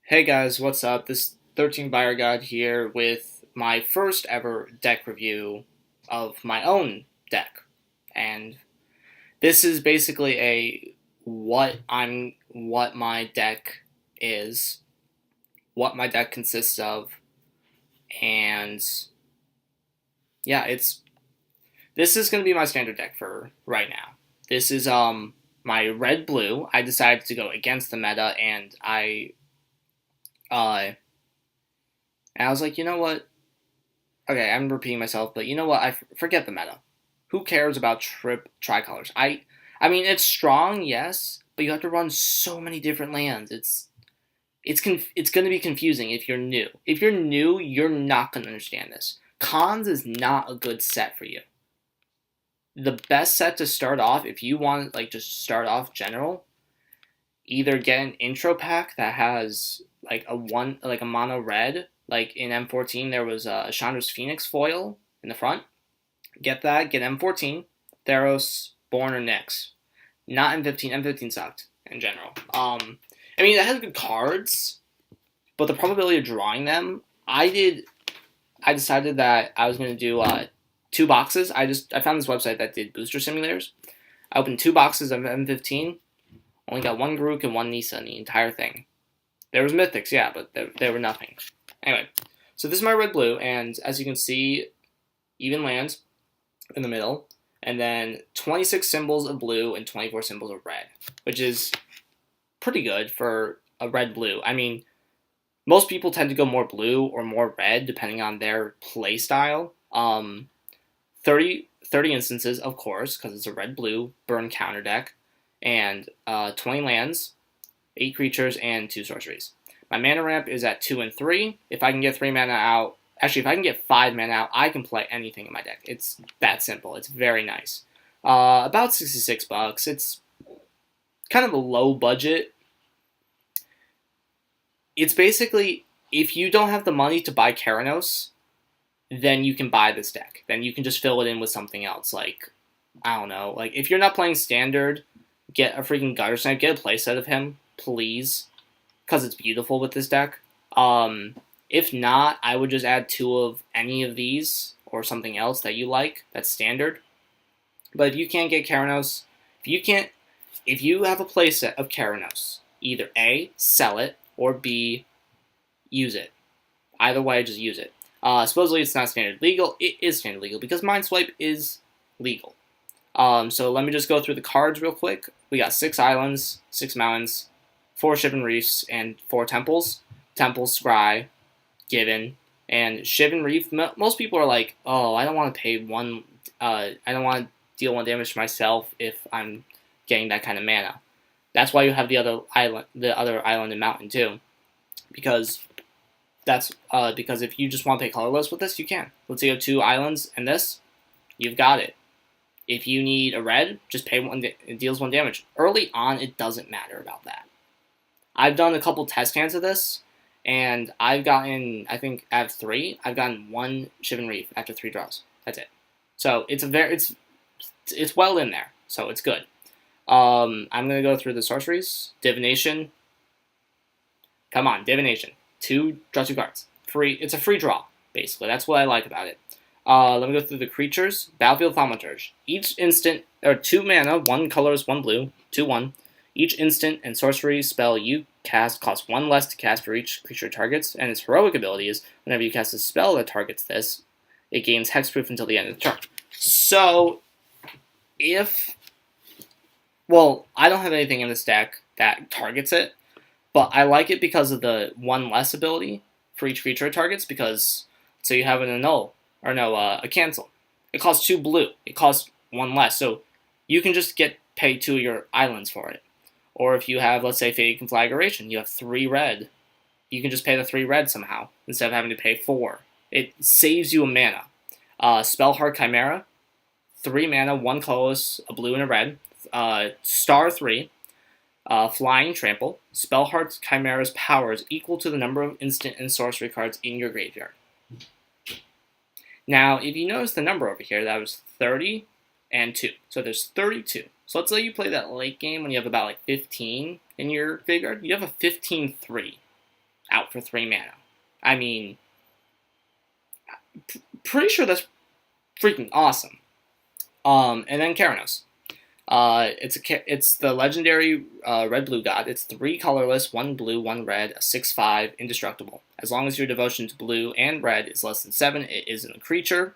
Hey guys, what's up? This 13 Buyer God here with my first ever deck review of my own deck. And this is basically a what my deck is, what my deck consists of, and yeah, this is going to be my standard deck for right now. This is my red blue. I decided to go against the meta and uh I was like, you know what? Okay, I'm repeating myself, but you know what? Forget the meta. Who cares about tricolors? I mean, it's strong, yes, but you have to run so many different lands. It's going to be confusing if you're new. If you're new, you're not going to understand this. Cons is not a good set for you. The best set to start off, if you want like just start off general, either get an intro pack that has like a mono red. Like in M14, there was a Chandra's Phoenix foil in the front. Get that. Get M14, Theros, Born, or Nyx. Not M15. M15 sucked in general. I mean, it has good cards, but the probability of drawing them, I decided that I was going to do two boxes. I found this website that did booster simulators. I opened two boxes of M15. Only got one Garruk and one Nissa in the entire thing. There was Mythics, yeah, but they were nothing. Anyway, so this is my red-blue, and as you can see, even lands in the middle, and then 26 symbols of blue and 24 symbols of red, which is pretty good for a red-blue. I mean, most people tend to go more blue or more red, depending on their play style. 30 instances, of course, because it's a red-blue burn counter deck, and 20 lands, 8 creatures, and 2 sorceries. My mana ramp is at 2 and 3. If I can get 3 mana out, actually, if I can get 5 mana out, I can play anything in my deck. It's that simple. It's very nice. About $66. It's kind of a low budget. It's basically, if you don't have the money to buy Keranos, then you can buy this deck. Then you can just fill it in with something else. Like, I don't know. Like, if you're not playing Standard, get a freaking Guttersnipe. Get a playset of him, please. Because it's beautiful with this deck. If not, I would just add 2 of any of these or something else that you like that's standard. But if you can't get Keranos, if you have a playset of Keranos, either A, sell it, or B, use it. Either way, just use it. Supposedly it's not standard legal. It is standard legal because Mindswipe is legal. So let me just go through the cards real quick. We got 6 islands, 6 mountains, 4 Shivan Reefs, and 4 temples. Temples, Scry, Given, and Shivan Reef. Most people are like, oh, I don't want to pay one. I don't want to deal 1 damage to myself if I'm getting that kind of mana. That's why you have the other island and mountain too, because because if you just want to pay colorless with this, you can. Let's say you have 2 islands and this, you've got it. If you need a red, just pay 1. It deals 1 damage. Early on, it doesn't matter about that. I've done a couple test hands of this, and I've gotten, I think, out of 3, I've gotten 1 Shivan Reef after 3 draws. That's it. So it's well in there. So it's good. I'm gonna go through the sorceries. Divination. Come on, Divination. Draw 2 cards. Free. It's a free draw, basically. That's what I like about it. Let me go through the creatures. Battlefield Thaumaturge. Each instant, or 2 mana, 1 colors, 1 blue, 2/1. Each instant and sorcery spell you cast costs 1 less to cast for each creature targets, and its heroic ability is whenever you cast a spell that targets this, it gains hexproof until the end of the turn. So, I don't have anything in this deck that targets it, but I like it because of the 1 less ability for each creature it targets, because, so you have an annul, or no, a cancel. It costs 2 blue. It costs 1 less, so you can just pay 2 of your islands for it. Or if you have, let's say, Fade Conflagration, you have 3 red. You can just pay the 3 red somehow, instead of having to pay 4. It saves you a mana. Spellheart Chimera, 3 mana, 1 colorless, a blue and a red. Star 3, Flying Trample. Spellheart Chimera's power is equal to the number of instant and sorcery cards in your graveyard. Now, if you notice the number over here, that was 30 and 2. So there's 32. So let's say you play that late game when you have about like 15 in your graveyard. You have a 15-3. out for 3 mana. I mean, pretty sure that's freaking awesome. And then Keranos. It's the legendary red-blue god. It's 3 colorless, 1 blue, 1 red, a 6/5, indestructible. As long as your devotion to blue and red is less than 7, it isn't a creature.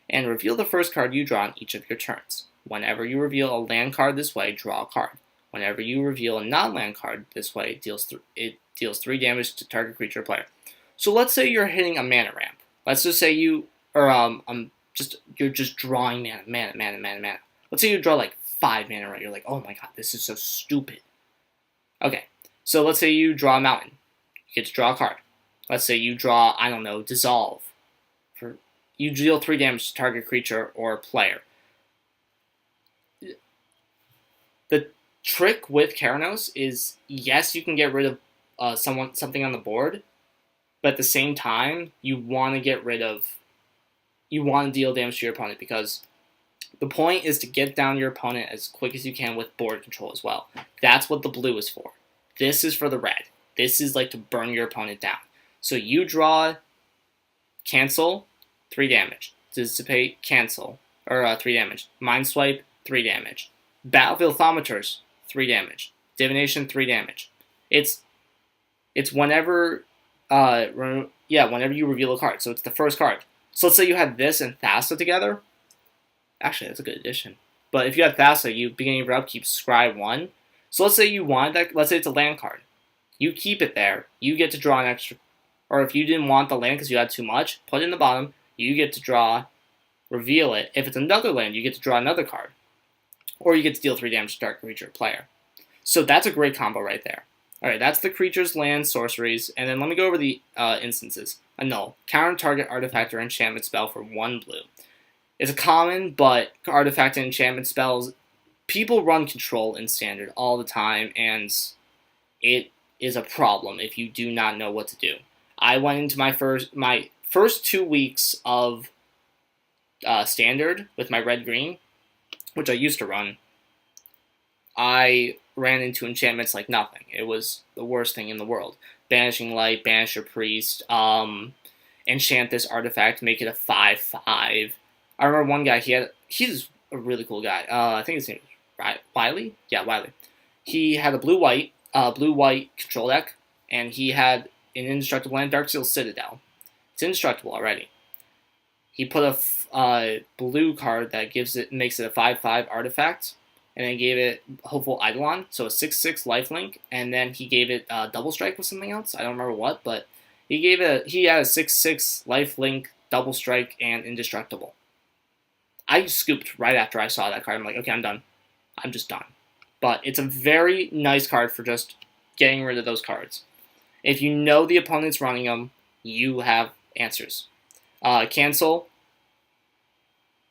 And reveal the first card you draw on each of your turns. Whenever you reveal a land card this way, draw a card. Whenever you reveal a non-land card this way, it deals 3 damage to target creature or player. So let's say you're hitting a mana ramp. Let's just say you're just drawing mana. Let's say you draw like 5 mana, right? You're like, oh my god, this is so stupid. Okay, so let's say you draw a mountain. You get to draw a card. Let's say you draw, I don't know, Dissolve. You deal 3 damage to target creature or player. The trick with Keranos is, yes, you can get rid of something on the board, but at the same time, you want to deal damage to your opponent, because the point is to get down your opponent as quick as you can with board control as well. That's what the blue is for. This is for the red. This is like to burn your opponent down. So you draw, cancel, 3 damage. Dissipate, cancel, or 3 damage. Mind Swipe, 3 damage. Battlefield Thaumaturge, 3 damage. Divination, 3 damage. It's whenever whenever you reveal a card. So it's the first card. So let's say you had this and Thassa together. Actually, that's a good addition. But if you had Thassa, you beginning of your upkeep scry 1. So let's say you want that. Let's say it's a land card. You keep it there. You get to draw an extra. Or if you didn't want the land because you had too much, put it in the bottom. You get to draw, reveal it. If it's another land, you get to draw another card. Or you get to deal 3 damage to target creature or player. So that's a great combo right there. Alright, that's the creatures, lands, sorceries, and then let me go over the instances. Annul. Counter target artifact or enchantment spell for 1 blue. It's a common, but artifact and enchantment spells, people run control in standard all the time, and it is a problem if you do not know what to do. I went into my first 2 weeks of standard with my red-green, which I used to run. I ran into enchantments like nothing. It was the worst thing in the world. Banishing Light, Banish your Priest, enchant this artifact, make it a 5/5. I remember one guy, he's a really cool guy. I think his name is Wiley? Yeah, Wiley. He had a blue-white control deck, and he had an indestructible land, Darksteel Citadel. It's indestructible already. He put a blue card that makes it a 5/5 artifact, and then gave it Hopeful Eidolon, so a 6/6 lifelink, and then he gave it double strike with something else. I don't remember what, but he had a 6/6 lifelink, double strike, and indestructible. I scooped right after I saw that card. I'm like, okay, I'm done. I'm just done. But it's a very nice card for just getting rid of those cards. If you know the opponent's running them, you have answers. Cancel,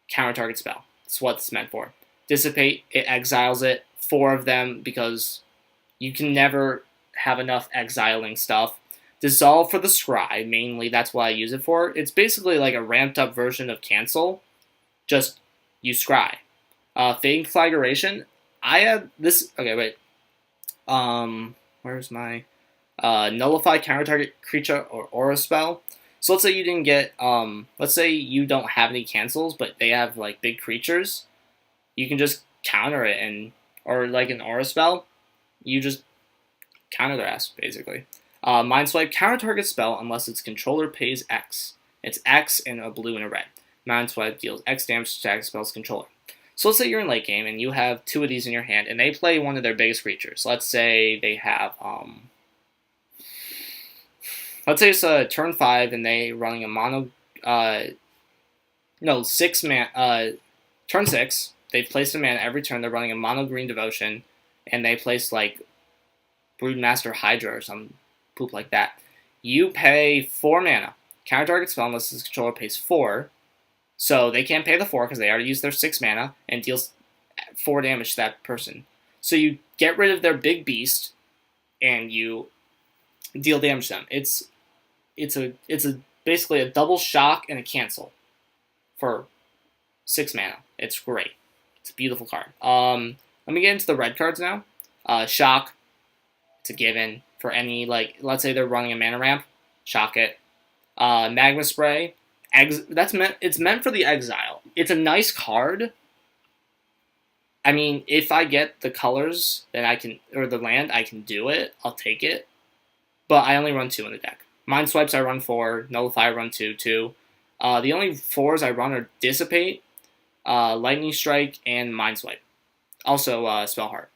counter target spell. That's what it's meant for. Dissipate, it exiles it. 4 of them, because you can never have enough exiling stuff. Dissolve for the scry, mainly, that's what I use it for. It's basically like a ramped up version of cancel, just you scry. Fading Flagration, I had this, okay, wait. Where's my, nullify counter target creature or aura spell. So let's say you didn't get, let's say you don't have any cancels, but they have like big creatures. You can just counter it, or like an aura spell, you just counter their ass, basically. Mind Swipe, counter target spell unless its controller pays X. It's X and a blue and a red. Mind Swipe deals X damage to target spell's controller. So let's say you're in late game and you have 2 of these in your hand, and they play one of their biggest creatures. Let's say they have, let's say it's a turn 5 and they running a mono, turn 6. They've placed a mana every turn. They're running a mono green devotion, and they place like Broodmaster Hydra or some poop like that. You pay 4 mana. Counter target spell unless the controller pays 4. So they can't pay the 4 because they already used their 6 mana and deals 4 damage to that person. So you get rid of their big beast and you deal damage to them. It's basically a double shock and a cancel for 6 mana. It's great. It's a beautiful card. Let me get into the red cards now. Shock, it's a given. for any, like, let's say they're running a mana ramp, shock it. Magma Spray, it's meant for the exile. It's a nice card. I mean, if I get the colors, then I can, or the land, I can do it. I'll take it. But I only run 2 in the deck. Mind Swipes I run 4, Nullify I run 2 too. The only 4s I run are Dissipate, Lightning Strike, and Mind Swipe. Also Spellheart.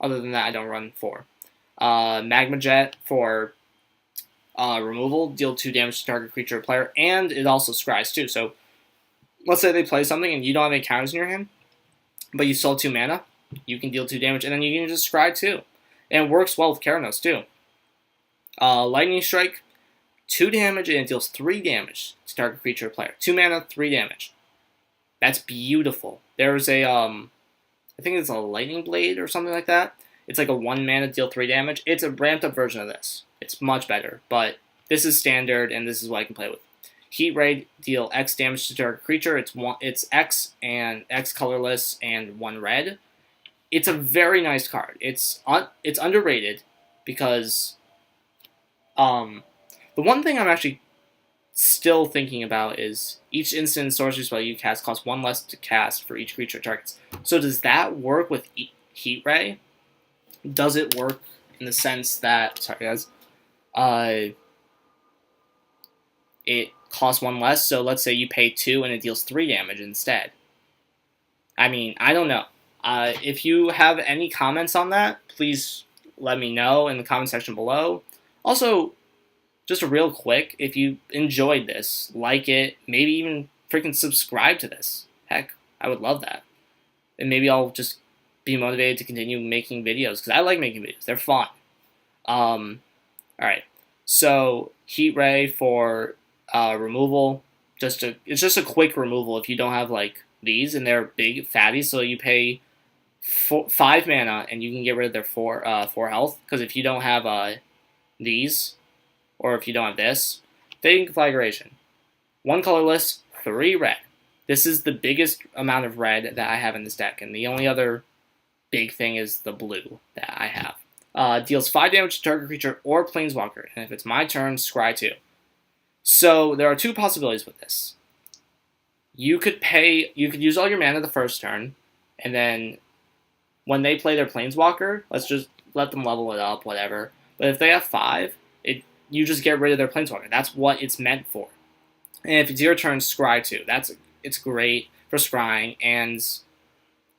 Other than that, I don't run 4. Magma Jet for removal, deal 2 damage to target creature or player, and it also scries too. So let's say they play something and you don't have any counters in your hand, but you still have 2 mana, you can deal 2 damage, and then you can just scry too. And it works well with Keranos too. Lightning Strike, 2 damage, and it deals 3 damage to target creature or player. 2 mana, 3 damage. That's beautiful. There's a, I think it's a Lightning Blade or something like that. It's like a 1 mana, deal 3 damage. It's a ramped up version of this. It's much better, but this is standard, and this is what I can play with. Heat Ray, deal X damage to target creature. It's X and X colorless and 1 red. It's a very nice card. It's underrated because the one thing I'm actually still thinking about is each instant sorcery spell you cast costs 1 less to cast for each creature it targets. So does that work with Heat Ray? Does it work in the sense that, sorry guys, it costs 1 less, so let's say you pay 2 and it deals 3 damage instead? I mean, I don't know. If you have any comments on that, please let me know in the comment section below. Also, just real quick, if you enjoyed this, like it, maybe even freaking subscribe to this. Heck, I would love that. And maybe I'll just be motivated to continue making videos, because I like making videos. They're fun. Alright, so Heat Ray for removal. It's just a quick removal if you don't have like these, and they're big fatties, so you pay 5 mana and you can get rid of their 4 health, because if you don't have these, or if you don't have this, Fading Conflagration. 1 colorless, 3 red. This is the biggest amount of red that I have in this deck, and the only other big thing is the blue that I have. Deals 5 damage to target creature or planeswalker, and if it's my turn, scry 2. So there are 2 possibilities with this. You could use all your mana the first turn, and then when they play their planeswalker, let's just let them level it up, whatever. But if they have 5, you just get rid of their planeswalker. That's what it's meant for. And if it's your turn, scry 2. It's great for scrying, and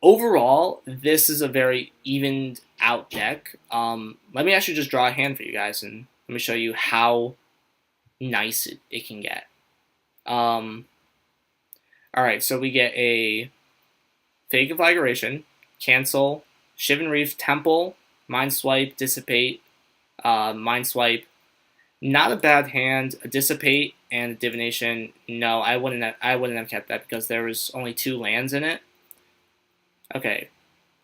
overall, this is a very evened out deck. Let me actually just draw a hand for you guys, and let me show you how nice it can get. Alright, so we get a Fake Conflagration, cancel, Shivan Reef, Temple, Mind Swipe, Dissipate, Mind Swipe. Not a bad hand. A Dissipate and a Divination. No, I wouldn't have kept that because there was only 2 lands in it. Okay,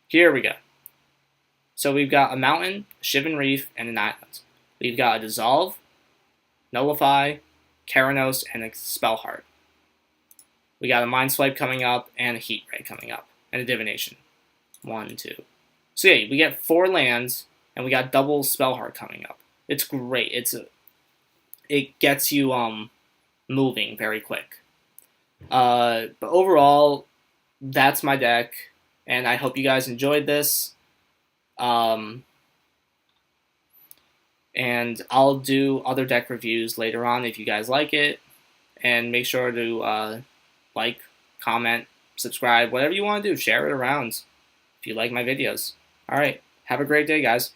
here we go. So we've got a Mountain, a Shivan Reef, and an Island. We've got a Dissolve, Nullify, Keranos, and a Spellheart. We got a Mind Swipe coming up, and a Heat Ray coming up, and a Divination. 1, 2. So yeah, we get 4 lands, and we got double Spellheart coming up. It's great. It gets you moving very quick. But overall, that's my deck, and I hope you guys enjoyed this. And I'll do other deck reviews later on if you guys like it. And make sure to like, comment, subscribe, whatever you want to do. Share it around if you like my videos. Alright, have a great day, guys.